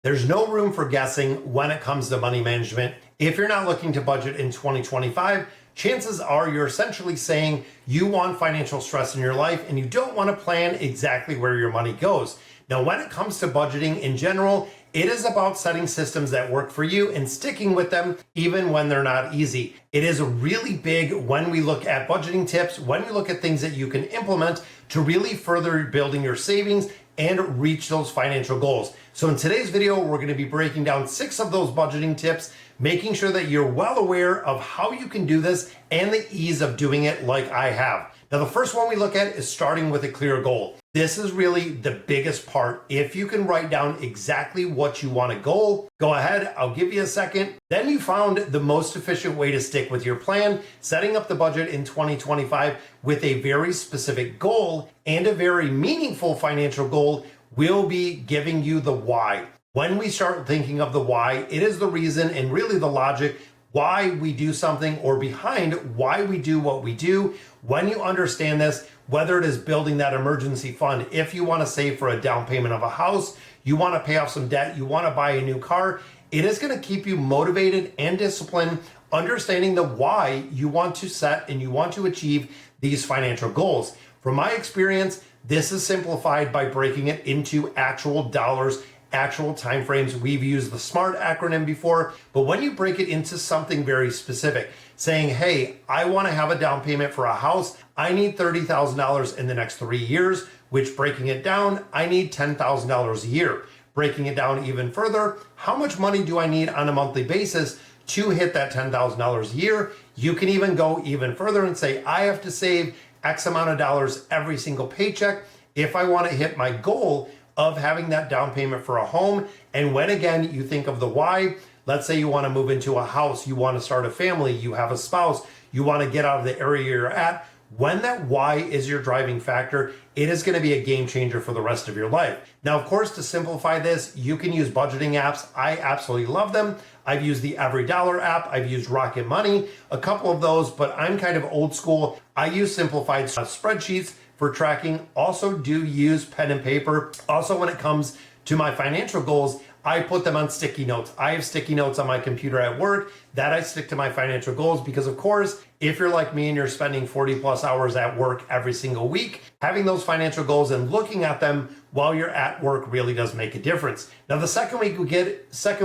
There's no room for guessing when it comes to money management. If you're not looking to budget in 2025, chances are you're essentially saying you want financial stress in your life and you don't want to plan exactly where your money goes. Now, when it comes to budgeting in general, it is about setting systems that work for you and sticking with them even when they're not easy. It is really big when we look at budgeting tips, when you look at things that you can implement to really further building your savings and reach those financial goals. So in today's video, we're going to be breaking down 6 of those budgeting tips, making sure that you're well aware of how you can do this and the ease of doing it like I have. Now, the first one we look at is starting with a clear goal. This is really the biggest part. If you can write down exactly what you want to goal, go ahead, I'll give you a second. Then you found the most efficient way to stick with your plan, setting up the budget in 2025 with a very specific goal and a very meaningful financial goal will be giving you the why. When we start thinking of the why, it is the reason and really the logic why we do something or behind why we do what we do. When you understand this, whether it is building that emergency fund, if you want to save for a down payment of a house, you want to pay off some debt, you want to buy a new car, it is going to keep you motivated and disciplined, understanding the why you want to set and you want to achieve these financial goals. From my experience, this is simplified by breaking it into actual dollars, actual timeframes. We've used the SMART acronym before, but when you break it into something very specific, saying, hey, I want to have a down payment for a house, I need $30,000 in the next 3 years, which breaking it down, I need $10,000 a year. Breaking it down even further, how much money do I need on a monthly basis to hit that $10,000 a year? You can even go even further and say, I have to save X amount of dollars every single paycheck if I want to hit my goal of having that down payment for a home. And when again, you think of the why, let's say you want to move into a house, you want to start a family, you have a spouse, you want to get out of the area you're at. When that why is your driving factor, it is going to be a game changer for the rest of your life. Now, of course, to simplify this, you can use budgeting apps. I absolutely love them. I've used the Every Dollar app. I've used Rocket Money, a couple of those, but I'm kind of old school. I use simplified spreadsheets for tracking. Also do use pen and paper. Also, when it comes to my financial goals, I put them on sticky notes. I have sticky notes on my computer at work that I stick to my financial goals because, of course, if you're like me and you're spending 40 plus hours at work every single week, having those financial goals and looking at them while you're at work really does make a difference. Now, the second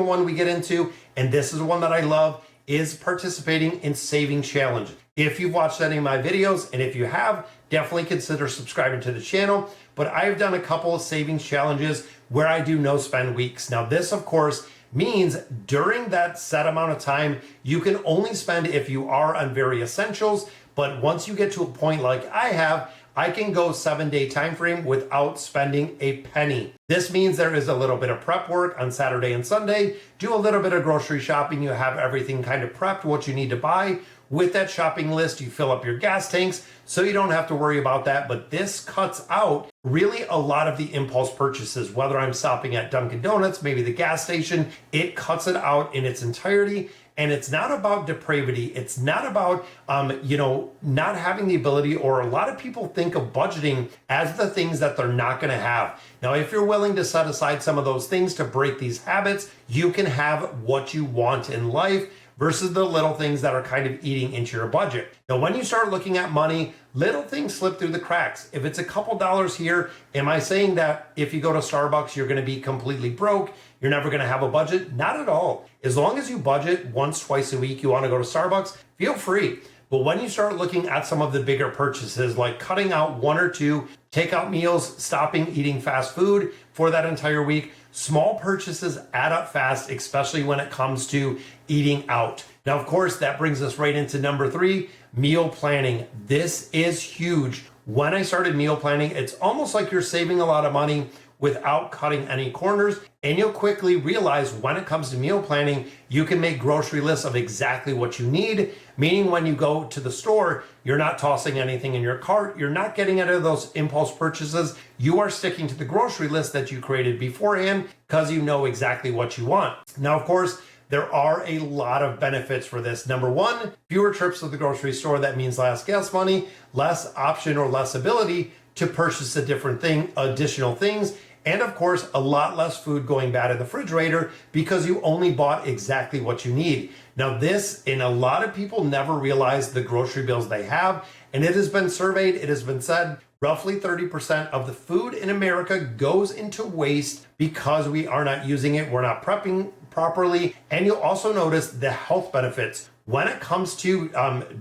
one we get into, and this is one that I love, is participating in saving challenge. If you've watched any of my videos, and if you have, definitely consider subscribing to the channel. But I've done a couple of savings challenges where I do no spend weeks. Now, this, of course, means during that set amount of time, you can only spend if you are on very essentials. But once you get to a point like I have, I can go 7-day time frame without spending a penny. This means there is a little bit of prep work on Saturday and Sunday, do a little bit of grocery shopping, you have everything kind of prepped, what you need to buy. With that shopping list, you fill up your gas tanks, so you don't have to worry about that. But this cuts out really a lot of the impulse purchases, whether I'm stopping at Dunkin' Donuts, maybe the gas station, it cuts it out in its entirety. And it's not about depravity. It's not about, not having the ability, or a lot of people think of budgeting as the things that they're not going to have. Now, if you're willing to set aside some of those things to break these habits, you can have what you want in life versus the little things that are kind of eating into your budget. Now, when you start looking at money, little things slip through the cracks. If it's a couple dollars here, am I saying that if you go to Starbucks, you're going to be completely broke? You're never going to have a budget? Not at all. As long as you budget once, twice a week, you want to go to Starbucks, feel free. But when you start looking at some of the bigger purchases, like cutting out 1 or 2 takeout meals, stopping eating fast food for that entire week, small purchases add up fast, especially when it comes to eating out. Now, of course, that brings us right into number 3, meal planning. This is huge. When I started meal planning, it's almost like you're saving a lot of money without cutting any corners. And you'll quickly realize when it comes to meal planning, you can make grocery lists of exactly what you need. Meaning when you go to the store, you're not tossing anything in your cart. You're not getting out of those impulse purchases. You are sticking to the grocery list that you created beforehand because you know exactly what you want. Now, of course, there are a lot of benefits for this. Number 1, fewer trips to the grocery store. That means less gas money, less option or less ability to purchase additional things. And of course, a lot less food going bad in the refrigerator because you only bought exactly what you need. Now this, and a lot of people never realize the grocery bills they have, and it has been surveyed, it has been said, roughly 30% of the food in America goes into waste because we are not using it, we're not prepping properly, and you'll also notice the health benefits. When it comes to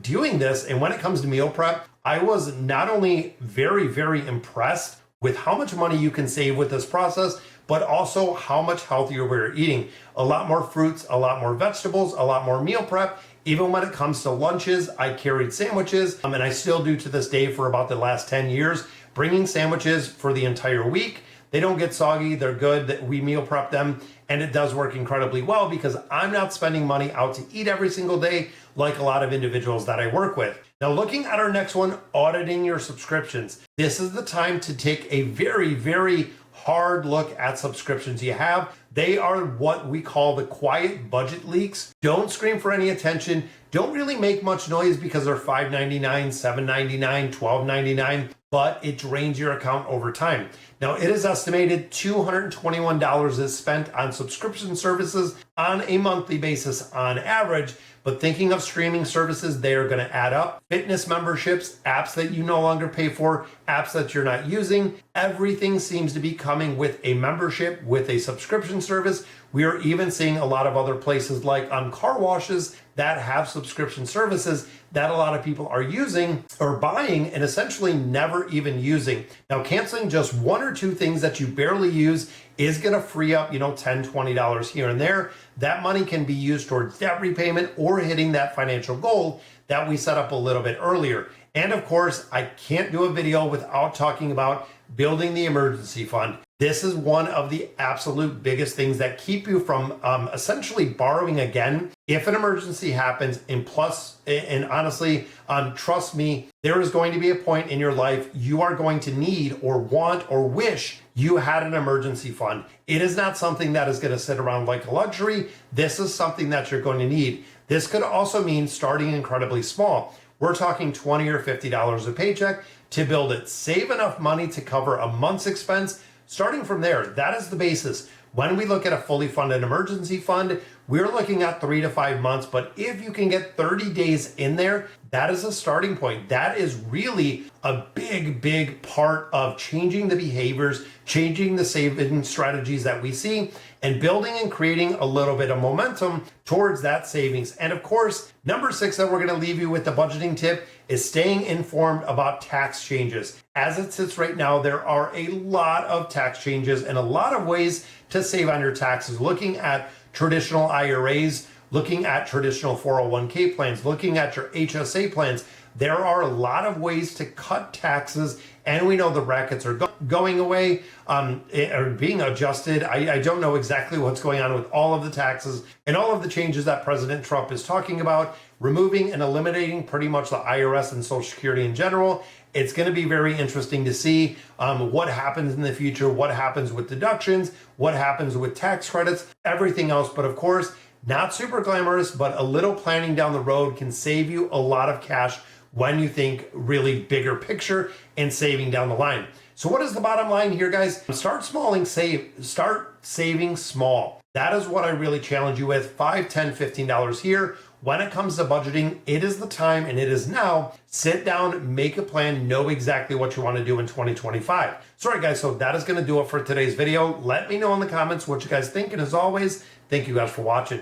doing this, and when it comes to meal prep, I was not only very, very impressed with how much money you can save with this process, but also how much healthier we're eating. A lot more fruits, a lot more vegetables, a lot more meal prep. Even when it comes to lunches, I carried sandwiches, and I still do to this day for about the last 10 years, bringing sandwiches for the entire week. They don't get soggy, they're good, we meal prep them, and it does work incredibly well because I'm not spending money out to eat every single day like a lot of individuals that I work with. Now looking at our next one, auditing your subscriptions. This is the time to take a very, very hard look at subscriptions you have. They are what we call the quiet budget leaks. Don't scream for any attention. Don't really make much noise because they're $5.99, $7.99, $12.99, but it drains your account over time. Now, it is estimated $221 is spent on subscription services on a monthly basis on average, but thinking of streaming services, they are going to add up. Fitness memberships, apps that you no longer pay for, apps that you're not using, everything seems to be coming with a membership, with a subscription service. We are even seeing a lot of other places like car washes that have subscription services that a lot of people are using or buying and essentially never even using. Now, canceling just one or two things that you barely use is going to free up, $10, $20 here and there. That money can be used towards debt repayment or hitting that financial goal that we set up a little bit earlier. And of course, I can't do a video without talking about building the emergency fund. This is one of the absolute biggest things that keep you from essentially borrowing again if an emergency happens. And honestly, trust me, there is going to be a point in your life you are going to need or want or wish you had an emergency fund. It is not something that is going to sit around like a luxury. This is something that you're going to need. This could also mean starting incredibly small. We're talking $20 or $50 a paycheck to build it. Save enough money to cover a month's expense. Starting from there, that is the basis. When we look at a fully funded emergency fund, we're looking at 3 to 5 months, but if you can get 30 days in there, that is a starting point. That is really a big, big part of changing the behaviors, changing the saving strategies that we see, and building and creating a little bit of momentum towards that savings. And of course, number 6 that we're going to leave you with the budgeting tip is staying informed about tax changes. As it sits right now, there are a lot of tax changes and a lot of ways to save on your taxes. Looking at traditional IRAs, looking at traditional 401k plans, looking at your HSA plans, there are a lot of ways to cut taxes, and we know the brackets are going away, or being adjusted. I don't know exactly what's going on with all of the taxes and all of the changes that President Trump is talking about, removing and eliminating pretty much the IRS and Social Security in general. It's going to be very interesting to see what happens in the future, what happens with deductions, what happens with tax credits, everything else. But of course, not super glamorous, but a little planning down the road can save you a lot of cash when you think really bigger picture and saving down the line. So what is the bottom line here, guys? Start small and start saving small. That is what I really challenge you with. $5, $10, $15 here. When it comes to budgeting, it is the time and it is now. Sit down, make a plan, know exactly what you want to do in 2025. So, all right, guys, so that is going to do it for today's video. Let me know in the comments what you guys think. And as always, thank you guys for watching.